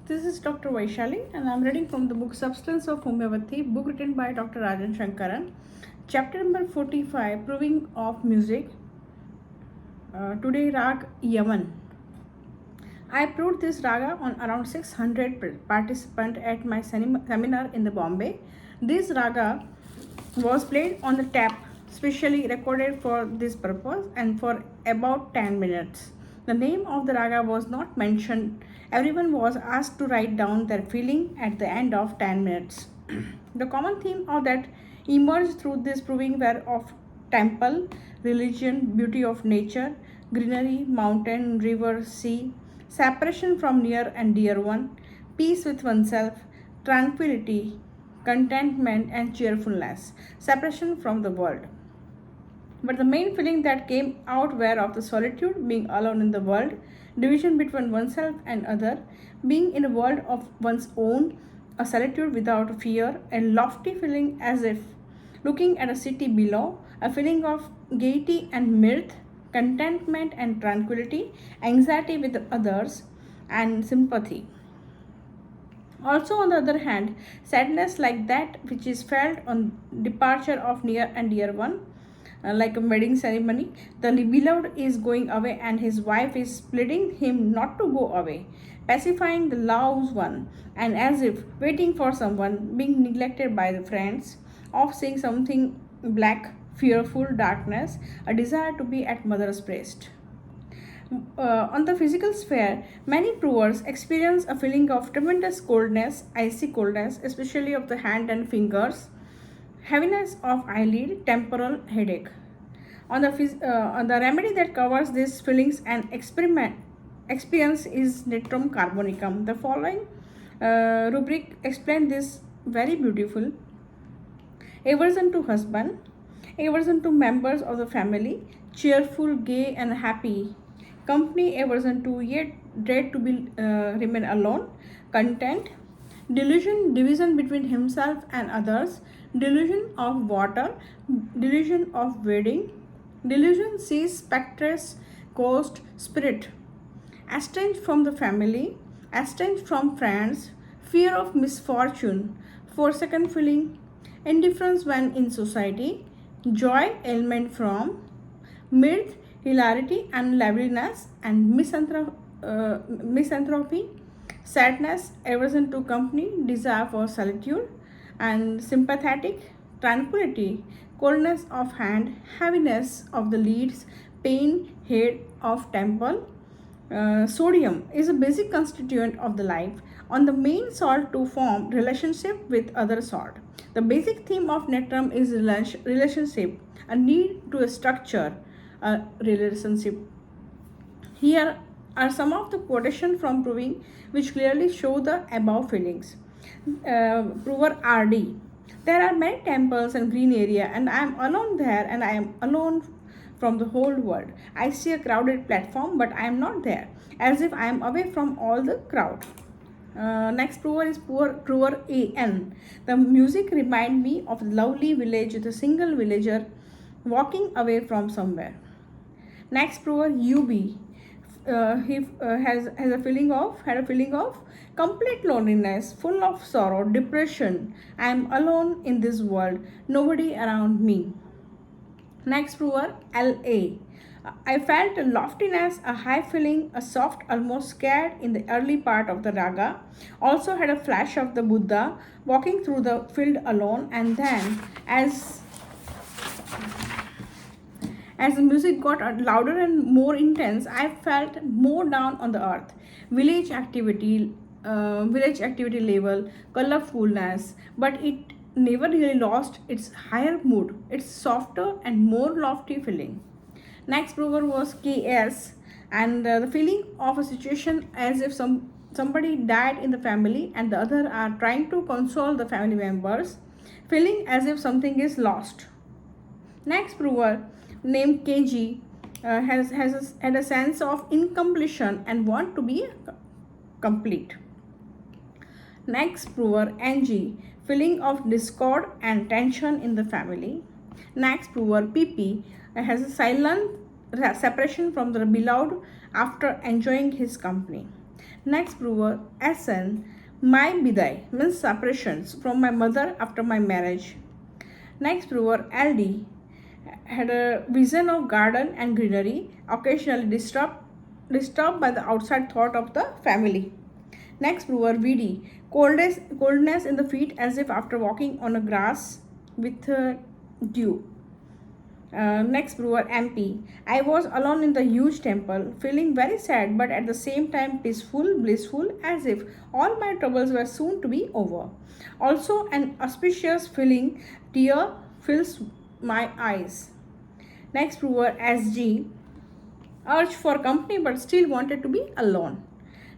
This is Dr. Vaishali, and I'm reading from the book Substance of Homeopathy, book written by Dr. Rajan Sankaran. Chapter number 45, Proving of Music. Today, Rag Yaman. I proved this raga on around 600 participants at my seminar in the Bombay. This raga was played on the tap, specially recorded for this purpose, and for about 10 minutes. The name of the raga was not mentioned. Everyone was asked to write down their feeling at the end of 10 minutes. The common theme of that emerged through this proving were of temple, religion, beauty of nature, greenery, mountain, river, sea, separation from near and dear one, peace with oneself, tranquility, contentment, and cheerfulness, separation from the world. But the main feeling that came out were of the solitude, being alone in the world, division between oneself and other, being in a world of one's own, a solitude without fear, a lofty feeling as if looking at a city below, a feeling of gaiety and mirth, contentment and tranquility, anxiety with others, and sympathy. Also, on the other hand, sadness like that which is felt on departure of near and dear one, like a wedding ceremony. The beloved is going away and his wife is pleading him not to go away, pacifying the loved one, and as if waiting for someone, being neglected by the friends, of seeing something black, fearful, darkness, a desire to be at mother's breast. On the physical sphere, many provers experience a feeling of tremendous coldness, icy coldness, especially of the hand and fingers, heaviness of eyelid, temporal headache. On the remedy that covers these feelings and experience is Natrum carbonicum. The following rubric explain this very beautiful. Aversion to husband, aversion to members of the family, cheerful, gay, and happy. Company, aversion to yet dread to be remain alone, content, delusion, division between himself and others, delusion of water, delusion of wedding, delusion sees spectres, ghost, spirit, estranged from the family, estranged from friends, fear of misfortune, forsaken feeling, indifference when in society, joy, ailment from, mirth, hilarity and liveliness, and misanthropy, sadness, aversion to company, desire for solitude, and sympathetic, tranquility, coldness of hand, heaviness of the lids, pain, head of temple. Sodium is a basic constituent of the life on the main salt to form relationship with other salt. The basic theme of Natrum is relationship, a need to a structure a relationship. Here are some of the quotations from proving which clearly show the above feelings. Prover RD. There are many temples and green area, and I am alone there, and I am alone from the whole world. I see a crowded platform, but I am not there, as if I am away from all the crowd. Next prover is prover AN. The music remind me of the lovely village with a single villager walking away from somewhere. Next prover UB. He had a feeling of complete loneliness, full of sorrow, depression. I am alone in this world, nobody around me. Next prover LA. I felt a loftiness, a high feeling, a soft, almost scared in the early part of the raga. Also had a flash of the Buddha walking through the field alone, and then as the music got louder and more intense, I felt more down on the earth. Village activity level, colorfulness, but it never really lost its higher mood, its softer and more lofty feeling. Next prover was KS, and the feeling of a situation as if somebody died in the family and the other are trying to console the family members, feeling as if something is lost. Next prover named KG had a sense of incompletion and want to be complete. Next prover NG, feeling of discord and tension in the family. Next prover PP has a silent separation from the beloved after enjoying his company. Next prover SN, my bidai means separations from my mother after my marriage. Next prover LD, had a vision of garden and greenery, occasionally disturbed by the outside thought of the family. Next prover VD, coldness in the feet as if after walking on a grass with dew. Next prover MP, I was alone in the huge temple, feeling very sad but at the same time peaceful, blissful, as if all my troubles were soon to be over. Also, an auspicious feeling, tear fills my eyes. Next prover SG, urged for company but still wanted to be alone.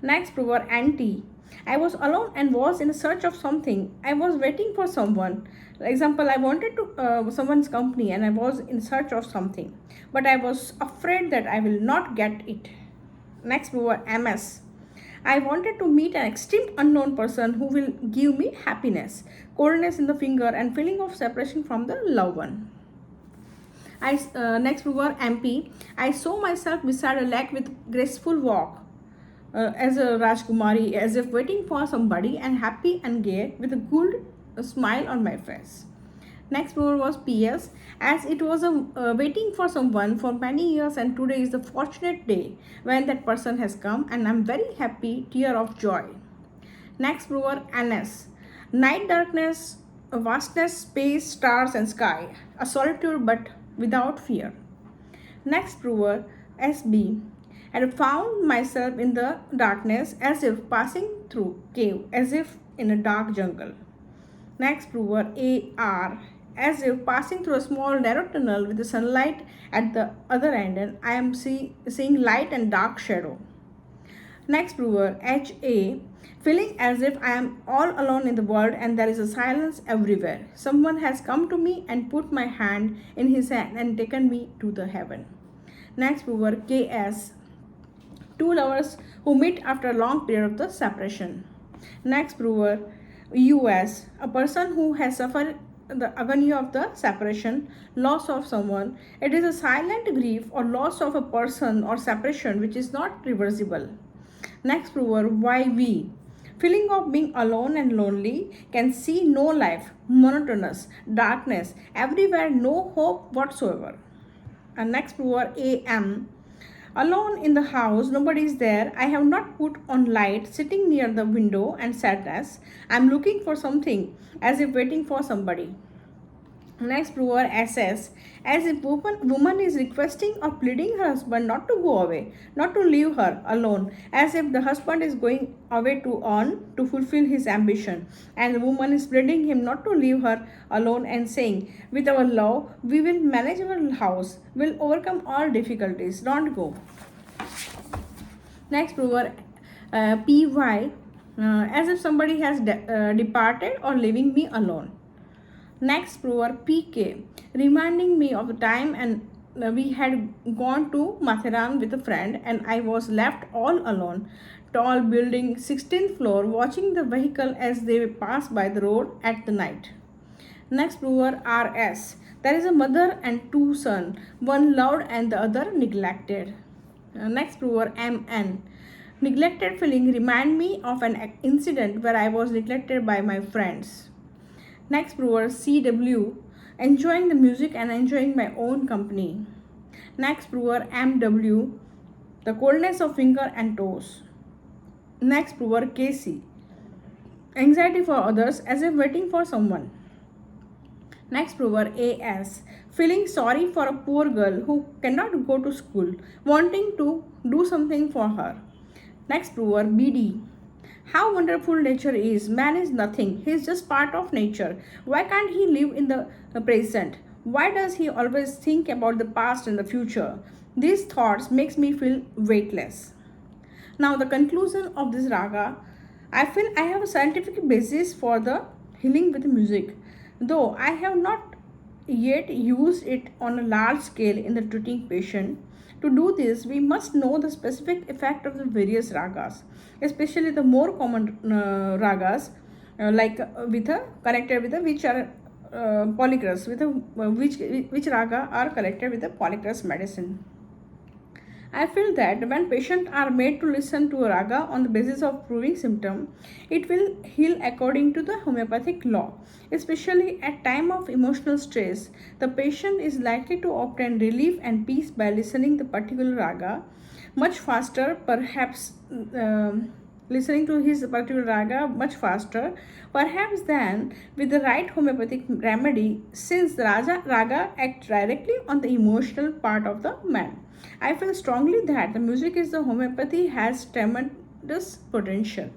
Next prover anti, I was alone and was in search of something. I was waiting for someone. Example, I wanted to someone's company and I was in search of something, but I was afraid that I will not get it. Next prover MS, I wanted to meet an extreme unknown person who will give me happiness, coldness in the finger, and feeling of separation from the loved one. Next prover MP, I saw myself beside a lake with graceful walk as a Rajkumari, as if waiting for somebody, and happy and gay with a good smile on my face. Next prover was PS, as it was waiting for someone for many years, and today is the fortunate day when that person has come, and I'm very happy, tear of joy. Next prover NS, night darkness, vastness, space, stars, and sky, a solitude but without fear. Next prover SB, and found myself in the darkness as if passing through cave, as if in a dark jungle. Next prover AR, as if passing through a small narrow tunnel with the sunlight at the other end, and I am seeing light and dark shadow. Next prover HA, feeling as if I am all alone in the world and there is a silence everywhere. Someone has come to me and put my hand in his hand and taken me to the heaven. Next prover KS, two lovers who meet after a long period of the separation. Next prover US, a person who has suffered the agony of the separation, loss of someone. It is a silent grief or loss of a person or separation which is not reversible. Next prover YV, feeling of being alone and lonely, can see no life, monotonous, darkness, everywhere, no hope whatsoever. And next prover AM, alone in the house, nobody is there. I have not put on light, sitting near the window and sadness. I am looking for something, as if waiting for somebody. Next prover SS, as if woman is requesting or pleading her husband not to go away, not to leave her alone, as if the husband is going away to earn to fulfill his ambition, and the woman is pleading him not to leave her alone and saying, with our love we will manage our house, will overcome all difficulties, don't go. Next prover PY, as if somebody has departed or leaving me alone. Next prover PK, reminding me of the time and we had gone to Mathiran with a friend and I was left all alone. Tall building, 16th floor, watching the vehicle as they pass by the road at the night. Next prover RS, there is a mother and two sons, one loved and the other neglected. Next prover MN, neglected feeling remind me of an incident where I was neglected by my friends. Next prover CW, enjoying the music and enjoying my own company. Next prover MW, the coldness of finger and toes. Next prover KC, anxiety for others as if waiting for someone. Next prover AS, feeling sorry for a poor girl who cannot go to school, wanting to do something for her. Next prover BD, how wonderful nature is. Man is nothing. He is just part of nature. Why can't he live in the present? Why does he always think about the past and the future? These thoughts makes me feel weightless. Now the conclusion of this raga, I feel I have a scientific basis for the healing with music, though I have not yet used it on a large scale in the treating patient. To do this, we must know the specific effect of the various ragas, especially the more common ragas, with a connected with a which are polycrus, with a which raga are connected with the polycrus medicine. I feel that when patients are made to listen to a raga on the basis of proving symptom, it will heal according to the homeopathic law. Especially at time of emotional stress, the patient is likely to obtain relief and peace by listening the particular raga much faster, perhaps listening to his particular raga much faster, perhaps than with the right homeopathic remedy, since the raga acts directly on the emotional part of the man. I feel strongly that the music is the homeopathy has tremendous potential.